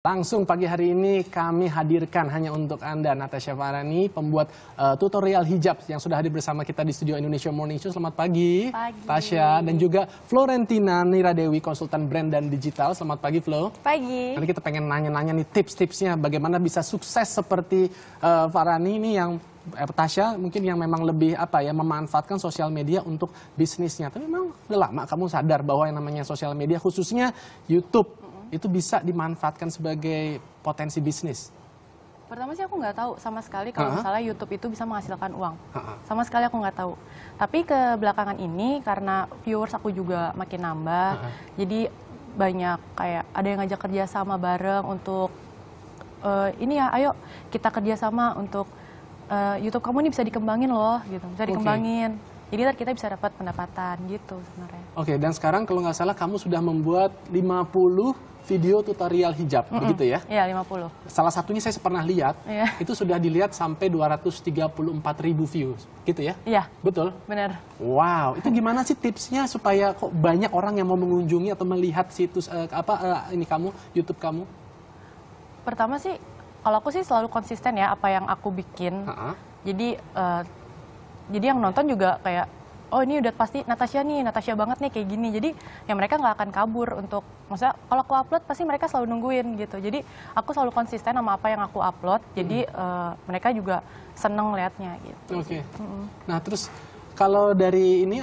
Langsung pagi hari ini kami hadirkan hanya untuk Anda, Natasha Farani, pembuat tutorial hijab yang sudah hadir bersama kita di studio Indonesia Morning Show. Selamat pagi, Tasya. Dan juga Florentina Niradewi, konsultan brand dan digital. Selamat pagi, Flo. Pagi. Nanti kita pengen nanya-nanya nih tips-tipsnya bagaimana bisa sukses seperti Farani ini yang Tasya mungkin yang memang lebih memanfaatkan sosial media untuk bisnisnya. Tapi memang udah lama kamu sadar bahwa yang namanya sosial media khususnya YouTube itu bisa dimanfaatkan sebagai potensi bisnis? Pertama sih aku nggak tahu sama sekali kalau misalnya YouTube itu bisa menghasilkan uang. Sama sekali aku nggak tahu. Tapi ke belakangan ini karena viewers aku juga makin nambah, jadi banyak kayak ada yang ngajak kerja sama bareng untuk ini ya, ayo kita kerjasama untuk YouTube kamu ini bisa dikembangin loh, gitu, bisa dikembangin. Jadi kita bisa dapat pendapatan gitu sebenarnya. Oke, dan sekarang kalau nggak salah kamu sudah membuat 50 video tutorial hijab, begitu ya? Iya, 50. Salah satunya saya pernah lihat, itu sudah dilihat sampai 234.000 views, gitu ya? Iya. Betul? Benar. Wow, itu gimana sih tipsnya supaya kok banyak orang yang mau mengunjungi atau melihat situs YouTube kamu? Pertama sih, kalau aku sih selalu konsisten ya apa yang aku bikin. Jadi yang nonton juga kayak, oh ini udah pasti Natasha nih, Natasha banget nih kayak gini. Jadi ya mereka nggak akan kabur untuk, maksudnya kalau aku upload pasti mereka selalu nungguin gitu. Jadi aku selalu konsisten sama apa yang aku upload. Jadi mereka juga seneng liatnya gitu. Oke. Nah terus kalau dari ini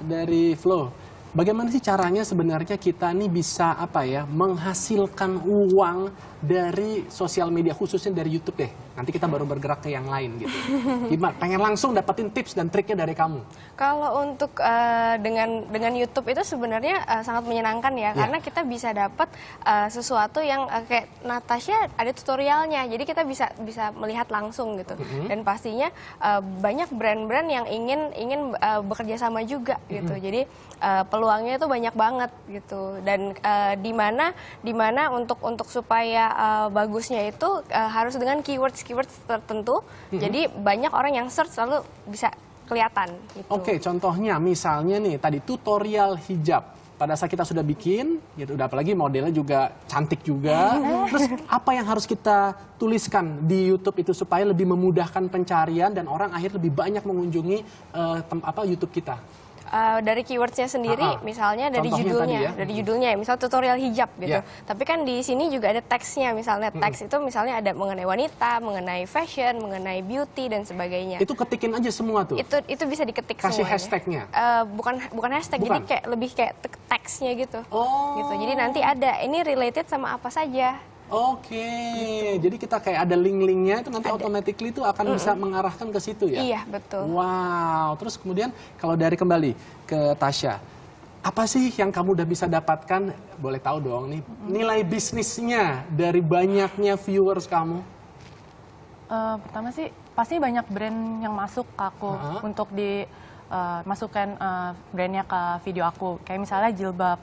dari Flo, bagaimana sih caranya sebenarnya kita nih bisa menghasilkan uang dari sosial media khususnya dari YouTube deh. Nanti kita baru bergerak ke yang lain gitu. Gimana? Pengen langsung dapetin tips dan triknya dari kamu. Kalau untuk dengan YouTube itu sebenarnya sangat menyenangkan ya, karena kita bisa dapat sesuatu yang kayak Natasha ada tutorialnya, jadi kita bisa melihat langsung gitu. Dan pastinya banyak brand-brand yang ingin bekerja sama juga gitu. Jadi peluangnya itu banyak banget gitu. Dan di mana untuk supaya bagusnya itu harus dengan keywords tertentu. Jadi banyak orang yang search lalu bisa kelihatan gitu. Oke, contohnya misalnya nih tadi tutorial hijab. Pada saat kita sudah bikin, gitu, udah apalagi modelnya juga cantik juga. Terus apa yang harus kita tuliskan di YouTube itu supaya lebih memudahkan pencarian dan orang akhirnya lebih banyak mengunjungi YouTube kita? Dari keywordsnya sendiri, misalnya dari judulnya, ya, misal tutorial hijab gitu. Tapi kan di sini juga ada teksnya, misalnya teks itu misalnya ada mengenai wanita, mengenai fashion, mengenai beauty dan sebagainya. Itu ketikin aja semua tuh. Itu bisa diketik semuanya. Kasih hashtagnya? Bukan hashtag, jadi lebih kayak teksnya gitu. Gitu. Jadi nanti ada ini related sama apa saja. Oke, jadi kita kayak ada link-linknya itu nanti automatically itu akan bisa mengarahkan ke situ ya? Iya, betul. Wow, terus kemudian kalau kembali ke Tasya, apa sih yang kamu udah bisa dapatkan, boleh tahu dong nih, nilai bisnisnya dari banyaknya viewers kamu? Pertama sih, pasti banyak brand yang masuk ke aku untuk masukkan brandnya ke video aku. Kayak misalnya jilbab.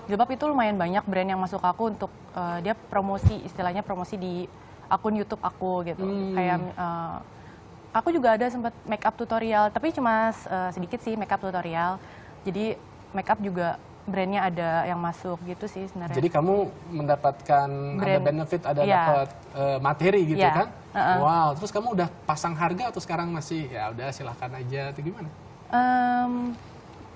Jilbab itu lumayan banyak brand yang masuk ke aku untuk dia promosi, istilahnya promosi di akun YouTube aku gitu. Kayak aku juga ada sempat make up tutorial, tapi cuma sedikit sih make up tutorial. Jadi make up juga brandnya ada yang masuk gitu sih sebenarnya. Jadi kamu mendapatkan ada benefit, ada dapat materi gitu kan? Wow, terus kamu udah pasang harga atau sekarang masih ya udah silahkan aja atau gimana?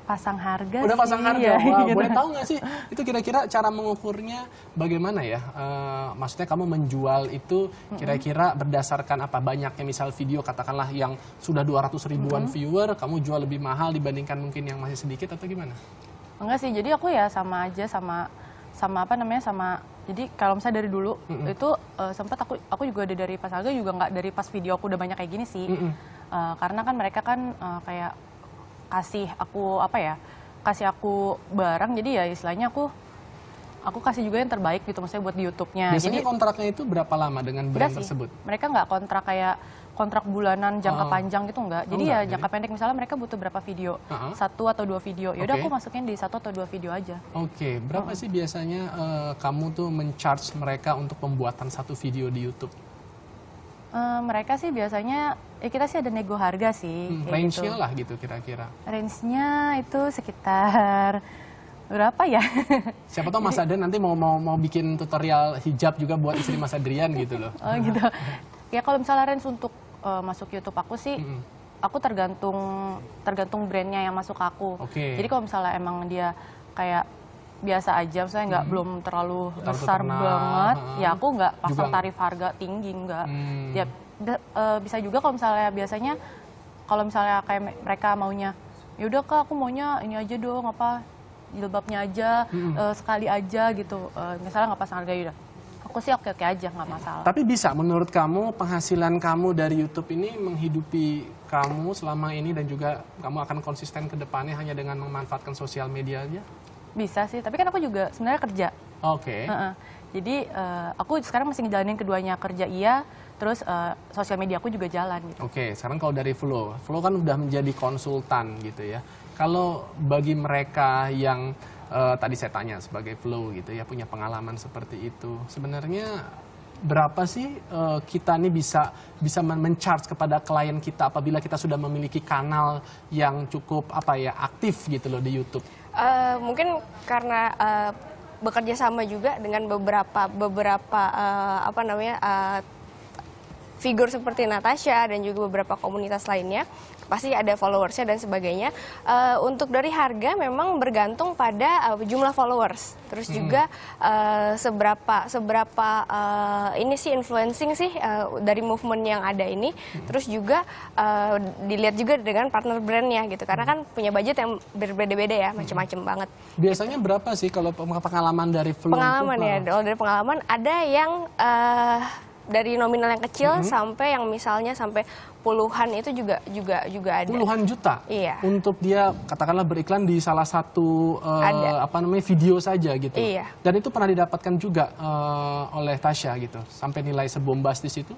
Pasang harga. Udah pasang harga. Ya, wow, gitu. Boleh tahu nggak sih itu kira-kira cara mengukurnya bagaimana ya? Maksudnya kamu menjual itu kira-kira berdasarkan apa? Banyaknya misal video katakanlah yang sudah 200 ribuan viewer, kamu jual lebih mahal dibandingkan mungkin yang masih sedikit atau gimana? Enggak sih, jadi aku ya sama aja sama jadi kalau misalnya dari dulu itu sempat aku juga ada dari pas harga juga nggak dari pas video aku udah banyak kayak gini sih. Karena kan mereka kan kayak kasih aku barang, jadi ya istilahnya aku kasih juga yang terbaik gitu, maksudnya buat di YouTube-nya. Biasanya kontraknya itu berapa lama dengan brand tersebut? Mereka nggak kontrak kayak kontrak bulanan jangka panjang gitu enggak. Jadi ya jangka pendek, misalnya mereka butuh berapa video, 1 atau 2 video. Ya udah aku masukin di 1 atau 2 video aja. Oke, berapa sih biasanya kamu tuh men-charge mereka untuk pembuatan 1 video di YouTube? Mereka sih biasanya, kita sih ada nego harga sih. Range-nya lah gitu kira-kira. Range-nya itu sekitar Berapa ya? Siapa tahu Mas Aden nanti mau bikin tutorial hijab juga buat istri Mas Adrian gitu loh. Oh gitu. Ya kalau misalnya Rens untuk masuk YouTube aku sih, aku tergantung brandnya yang masuk ke aku. Jadi kalau misalnya emang dia kayak biasa aja, misalnya nggak belum terlalu besar banget, ya aku nggak pasang tarif harga tinggi, nggak. Ya bisa juga kalau misalnya biasanya, kalau misalnya kayak mereka maunya, yaudah Kak aku maunya ini aja dong, apa jilbabnya aja, sekali aja gitu, misalnya nggak pasang harga, yaudah aku sih oke-oke aja, nggak masalah. Tapi bisa menurut kamu penghasilan kamu dari YouTube ini menghidupi kamu selama ini dan juga kamu akan konsisten ke depannya hanya dengan memanfaatkan sosial media aja? Bisa sih, tapi kan aku juga sebenarnya kerja. Oke. Jadi aku sekarang masih ngejalanin keduanya, kerja iya, terus sosial media aku juga jalan gitu. Oke, sekarang kalau dari Flo kan udah menjadi konsultan gitu ya. Kalau bagi mereka yang tadi saya tanya sebagai Flo gitu ya, punya pengalaman seperti itu, sebenarnya berapa sih kita nih bisa men-charge kepada klien kita apabila kita sudah memiliki kanal yang cukup aktif gitu loh di YouTube? Mungkin karena bekerja sama juga dengan beberapa figur seperti Natasha dan juga beberapa komunitas lainnya, pasti ada followersnya dan sebagainya. Untuk dari harga memang bergantung pada jumlah followers, terus juga seberapa ini sih influencing sih dari movement yang ada ini, terus juga dilihat juga dengan partner brandnya gitu, karena kan punya budget yang berbeda-beda ya, macam-macam banget. Biasanya berapa sih kalau pengalaman dari Flo? Pengalaman ya, kalau dari pengalaman ada yang dari nominal yang kecil sampai yang misalnya sampai puluhan, itu juga ada. Puluhan juta? Iya. Untuk dia katakanlah beriklan di salah satu video saja gitu. Iya. Dan itu pernah didapatkan juga oleh Tasya gitu, sampai nilai sebombastis itu?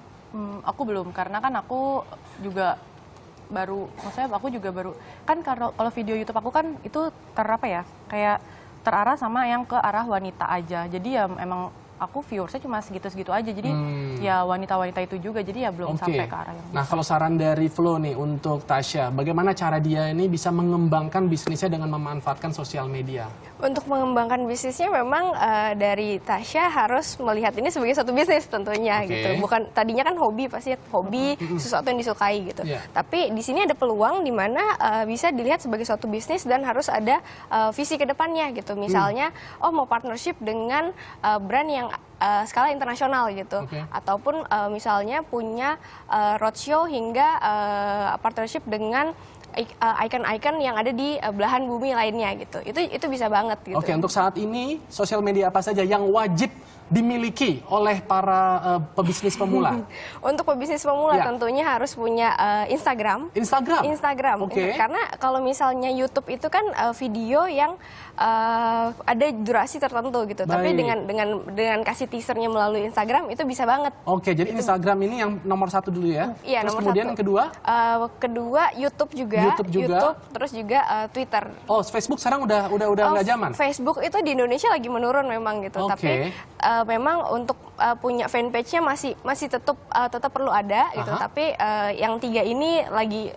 Aku belum, karena kan aku juga baru, maksudnya aku juga baru, kan kalau video YouTube aku kan itu kayak terarah sama yang ke arah wanita aja. Jadi ya emang aku viewersnya cuma segitu-segitu aja, jadi ya wanita-wanita itu juga, jadi ya belum sampai ke arah yang Nah, kalau saran dari Flo nih untuk Tasya, bagaimana cara dia ini bisa mengembangkan bisnisnya dengan memanfaatkan sosial media? Untuk mengembangkan bisnisnya memang dari Tasya harus melihat ini sebagai suatu bisnis tentunya gitu. Bukan, tadinya kan hobi, pasti hobi sesuatu yang disukai gitu. Tapi di sini ada peluang di mana bisa dilihat sebagai suatu bisnis dan harus ada visi ke depannya gitu. Misalnya, mau partnership dengan brand yang skala internasional gitu, ataupun misalnya punya roadshow hingga partnership dengan icon-icon yang ada di belahan bumi lainnya gitu. Itu bisa banget gitu. Oke, untuk saat ini sosial media apa saja yang wajib dimiliki oleh para pebisnis pemula? Untuk pebisnis pemula tentunya harus punya Instagram. Instagram. Karena kalau misalnya YouTube itu kan video yang ada durasi tertentu gitu. Tapi dengan kasih teasernya melalui Instagram itu bisa banget. Oke, jadi Instagram ini yang nomor 1 dulu ya. Iya, terus nomor kemudian 1. yang kedua? Kedua YouTube juga. Terus juga Twitter. Oh, Facebook sekarang udah nggak zaman? Facebook itu di Indonesia lagi menurun memang gitu. Tapi memang untuk punya fanpage-nya masih tetap perlu ada gitu. Tapi yang 3 ini lagi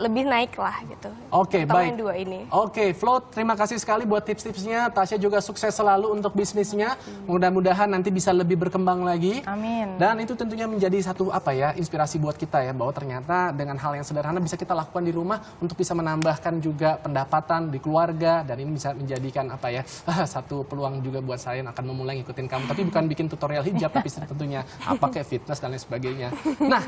lebih naik lah gitu. Oke, baik. Yang 2 ini. Oke, Flo, terima kasih sekali buat tips-tipsnya. Tasya juga sukses selalu untuk bisnisnya. Mudah-mudahan nanti bisa lebih berkembang lagi. Amin. Dan itu tentunya menjadi satu inspirasi buat kita ya, bahwa ternyata dengan hal yang sederhana bisa kita lakukan di rumah untuk bisa menambahkan juga pendapatan di keluarga, dan ini bisa menjadikan satu peluang juga buat saya yang akan memulai ngikutin kamu. Tapi bukan bikin tutorial hijab, tapi tentunya kayak fitness dan lain sebagainya. Nah,